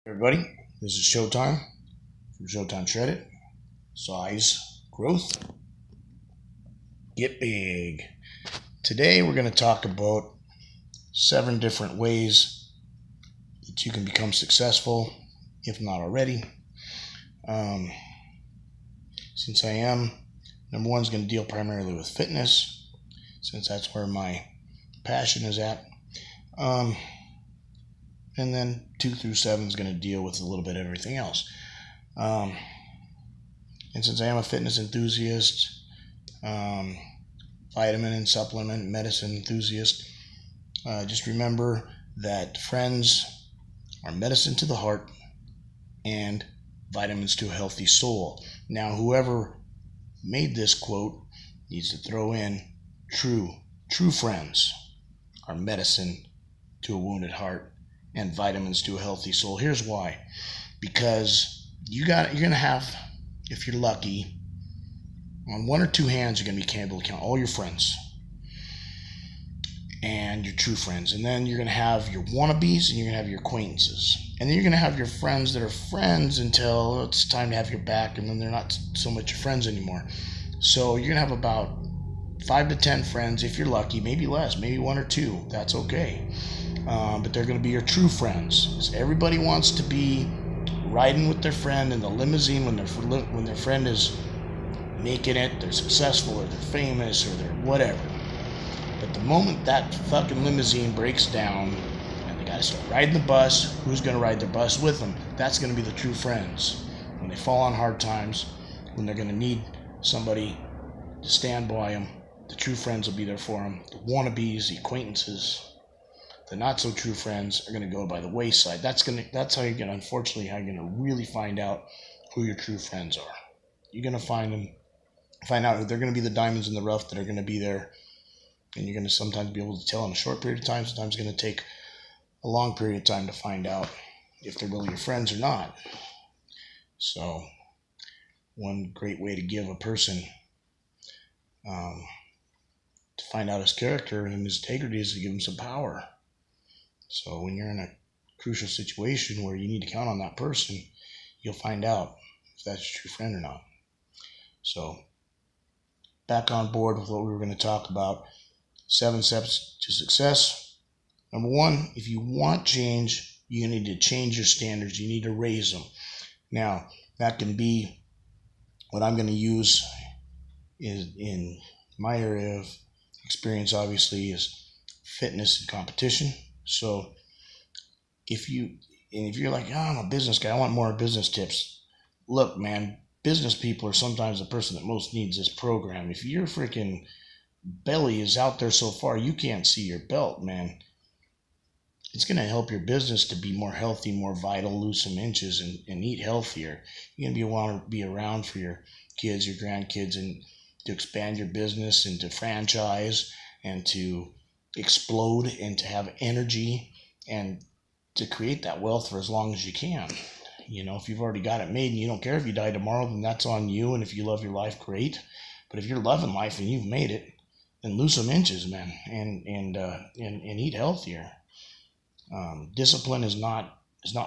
Everybody, this is Showtime from Showtime Shredded. Size, growth, get big. Today we're going to talk about 7 different ways that you can become successful, if not already. Since I am, number 1 is going to deal primarily with fitness, since that's where my passion is at. And then 2 through 7 is going to deal with a little bit of everything else. And since I am a fitness enthusiast, vitamin and supplement medicine enthusiast, just remember that friends are medicine to the heart and vitamins to a healthy soul. Now, whoever made this quote needs to throw in true friends are medicine to a wounded heart and vitamins to a healthy soul. Here's why. Because you're going to have, if you're lucky, on 1 or 2 hands, you're going to be able to count all your friends and your true friends. And then you're going to have your wannabes and you're going to have your acquaintances. And then you're going to have your friends that are friends until it's time to have your back, and then they're not so much your friends anymore. So you're going to have about 5 to 10 friends if you're lucky, maybe less, maybe 1 or 2. That's okay. But they're going to be your true friends. Because everybody wants to be riding with their friend in the limousine when their friend is making it, they're successful, or they're famous, or they're whatever. But the moment that fucking limousine breaks down and they got to start riding the bus, who's going to ride their bus with them? That's going to be the true friends. When they fall on hard times, when they're going to need somebody to stand by them, the true friends will be there for them. The wannabes, the acquaintances, the not so true friends are going to go by the wayside. That's how you're going to really find out who your true friends are. You're going to find out who they're going to be, the diamonds in the rough that are going to be there, and you're going to sometimes be able to tell in a short period of time. Sometimes it's going to take a long period of time to find out if they're really your friends or not. So one great way to give a person to find out his character and his integrity is to give him some power. So when you're in a crucial situation where you need to count on that person, you'll find out if that's your true friend or not. So back on board with what we were going to talk about. 7 steps to success. Number 1, if you want change, you need to change your standards. You need to raise them. Now, that can be what I'm going to use in my area of experience, obviously, is fitness and competition. So if you're like, I'm a business guy, I want more business tips. Look, man, business people are sometimes the person that most needs this program. If your freaking belly is out there so far you can't see your belt, man, it's going to help your business to be more healthy, more vital, lose some inches, and eat healthier. You're going to want to be around for your kids, your grandkids, and to expand your business and to franchise and to explode and to have energy and to create that wealth for as long as you can. You know, if you've already got it made and you don't care if you die tomorrow, then that's on you. And if you love your life, great. But if you're loving life and you've made it, then lose some inches, man, and eat healthier. Discipline is not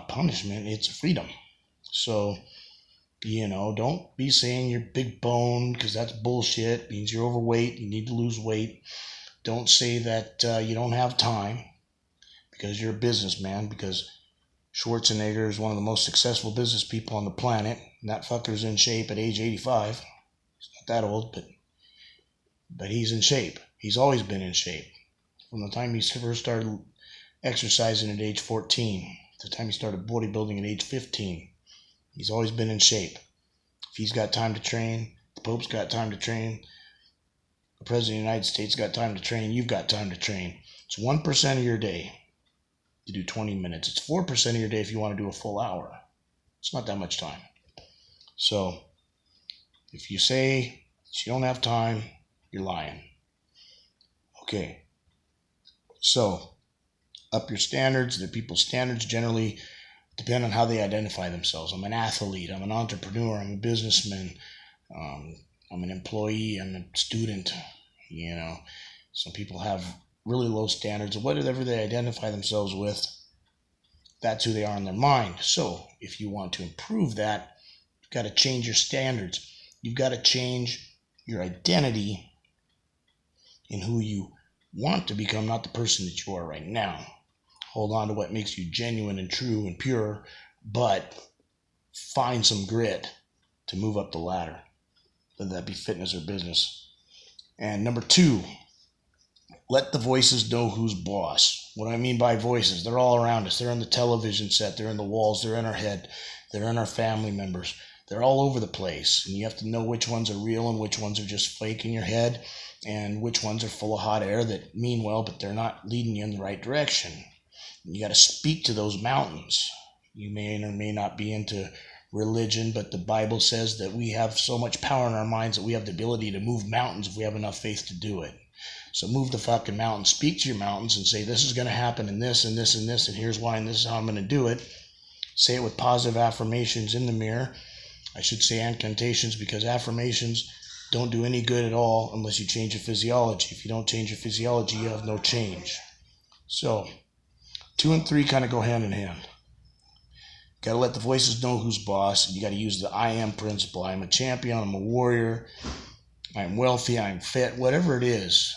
punishment; it's freedom. So, don't be saying you're big boned, because that's bullshit. It means you're overweight. You need to lose weight. Don't say that you don't have time because you're a businessman, because Schwarzenegger is one of the most successful business people on the planet, and that fucker's in shape at age 85. He's not that old, but he's in shape. He's always been in shape. From the time he first started exercising at age 14, to the time he started bodybuilding at age 15, he's always been in shape. If he's got time to train, the Pope's got time to train, the President of the United States got time to train, you've got time to train. It's 1% of your day to do 20 minutes. It's 4% of your day if you want to do a full hour. It's not that much time. So if you say you don't have time, you're lying. Okay. So up your standards. The people's standards generally depend on how they identify themselves. I'm an athlete. I'm an entrepreneur. I'm a businessman. I'm an employee. I'm a student. Some people have really low standards of whatever they identify themselves with. That's who they are in their mind. So if you want to improve that, you've got to change your standards. You've got to change your identity in who you want to become, not the person that you are right now. Hold on to what makes you genuine and true and pure, but find some grit to move up the ladder, whether that be fitness or business. And number 2, let the voices know who's boss. What I mean by voices, they're all around us. They're on the television set, they're in the walls, they're in our head, they're in our family members. They're all over the place, and you have to know which ones are real and which ones are just fake in your head, and which ones are full of hot air that mean well, but they're not leading you in the right direction. You got to speak to those mountains. You may or may not be into religion, but the Bible says that we have so much power in our minds that we have the ability to move mountains if we have enough faith to do it. So move the fucking mountain. Speak to your mountains and say, this is going to happen and this and this and this, and here's why, and this is how I'm going to do it. Say it with positive affirmations in the mirror. I should say incantations, because affirmations don't do any good at all unless you change your physiology. If you don't change your physiology, you have no change. So 2 and 3 kind of go hand in hand. Got to let the voices know who's boss. You got to use the I am principle. I'm a champion. I'm a warrior. I'm wealthy. I'm fit. Whatever it is,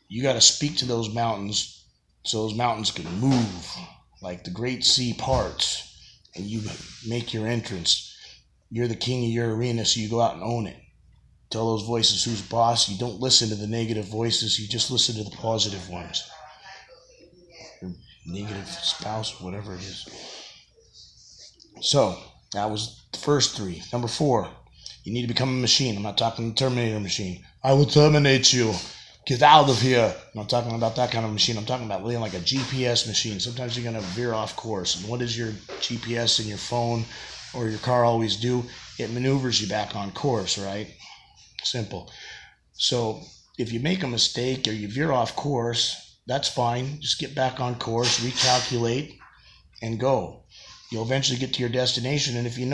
you got to speak to those mountains so those mountains can move like the great sea parts, and you make your entrance. You're the king of your arena, so you go out and own it. Tell those voices who's boss. You don't listen to the negative voices. You just listen to the positive ones. Your negative spouse, whatever it is. So that was the first 3. Number 4, you need to become a machine. I'm not talking the Terminator machine. I will terminate you. Get out of here. I'm not talking about that kind of machine. I'm talking about living like a GPS machine. Sometimes you're going to veer off course. And what does your GPS in your phone or your car always do? It maneuvers you back on course, right? Simple. So if you make a mistake or you veer off course, that's fine. Just get back on course, recalculate, and go. You'll eventually get to your destination. And if you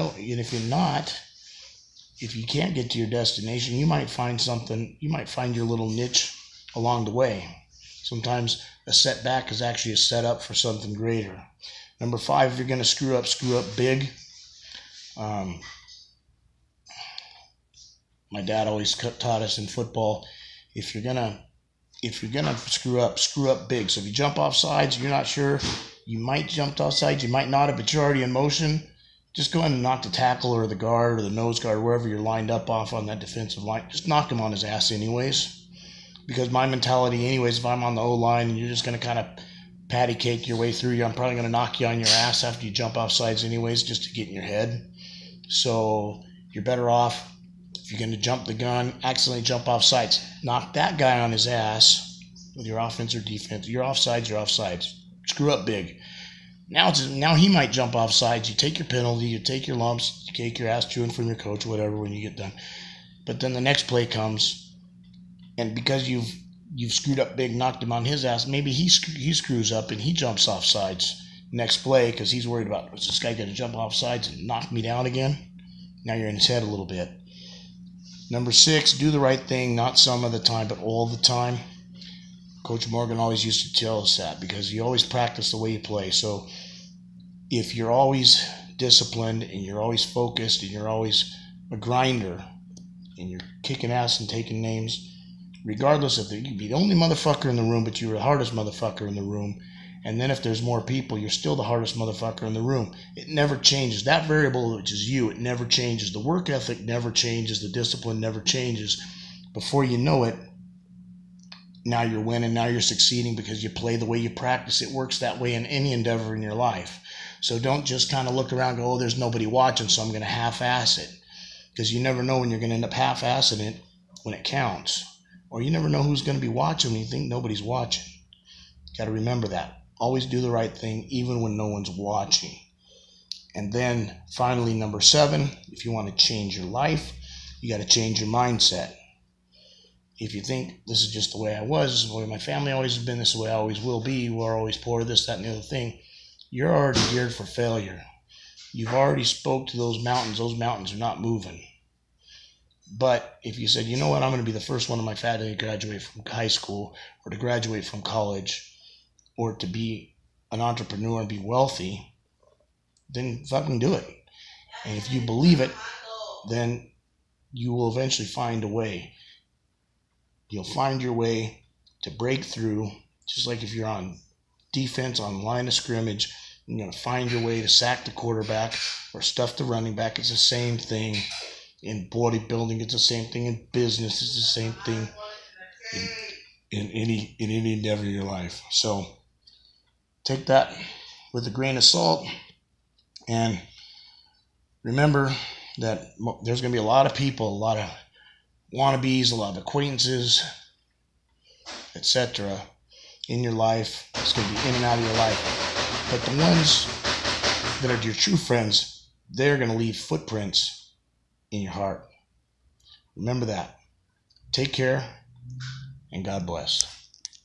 can't get to your destination, you might find something. You might find your little niche along the way. Sometimes a setback is actually a setup for something greater. Number 5, if you're going to screw up big. My dad always taught us in football, if you're gonna screw up big. So if you jump off sides, you're not sure, you might jump off sides, you might not have, but you're already in motion. Just go ahead and knock the tackle or the guard or the nose guard, wherever you're lined up off on that defensive line. Just knock him on his ass anyways. Because my mentality anyways, if I'm on the O-line and you're just going to kind of patty cake your way through, I'm probably going to knock you on your ass after you jump off sides anyways, just to get in your head. So you're better off, if you're going to jump the gun, accidentally jump off sides. Knock that guy on his ass with your offense or defense. You're offsides. Screw up big. Now he might jump off sides. You take your penalty, you take your lumps, you take your ass chewing from your coach, whatever, when you get done. But then the next play comes, and because you've screwed up big, knocked him on his ass, maybe he screws up and he jumps off sides next play because he's worried about, is this guy going to jump off sides and knock me down again? Now you're in his head a little bit. Number 6, do the right thing, not some of the time, but all the time. Coach Morgan always used to tell us that because you always practice the way you play. So if you're always disciplined and you're always focused and you're always a grinder and you're kicking ass and taking names, regardless if you be the only motherfucker in the room, but you're the hardest motherfucker in the room, and then if there's more people, you're still the hardest motherfucker in the room. It never changes. That variable, which is you, it never changes. The work ethic never changes. The discipline never changes. Before you know it, now you're winning, now you're succeeding because you play the way you practice. It works that way in any endeavor in your life. So don't just kind of look around and go, oh, there's nobody watching, so I'm going to half-ass it. Because you never know when you're going to end up half-assing it when it counts. Or you never know who's going to be watching when you think nobody's watching. Got to remember that. Always do the right thing, even when no one's watching. And then finally, number 7, if you want to change your life, you got to change your mindset. If you think this is just the way I was, this is the way my family always has been, this is the way I always will be, we're always poor, this, that, and the other thing, you're already geared for failure. You've already spoke to those mountains are not moving. But if you said, you know what, I'm going to be the first one in my family to graduate from high school or to graduate from college or to be an entrepreneur and be wealthy, then fucking do it. And if you believe it, then you will eventually find a way. You'll find your way to break through, just like if you're on defense, on line of scrimmage, you're going to find your way to sack the quarterback or stuff the running back. It's the same thing in bodybuilding. It's the same thing in business. It's the same thing in any endeavor in your life. So take that with a grain of salt, and remember that there's going to be a lot of people, a lot of wannabes, a lot of acquaintances, etc. in your life. It's going to be in and out of your life. But the ones that are your true friends, they're going to leave footprints in your heart. Remember that. Take care, and God bless.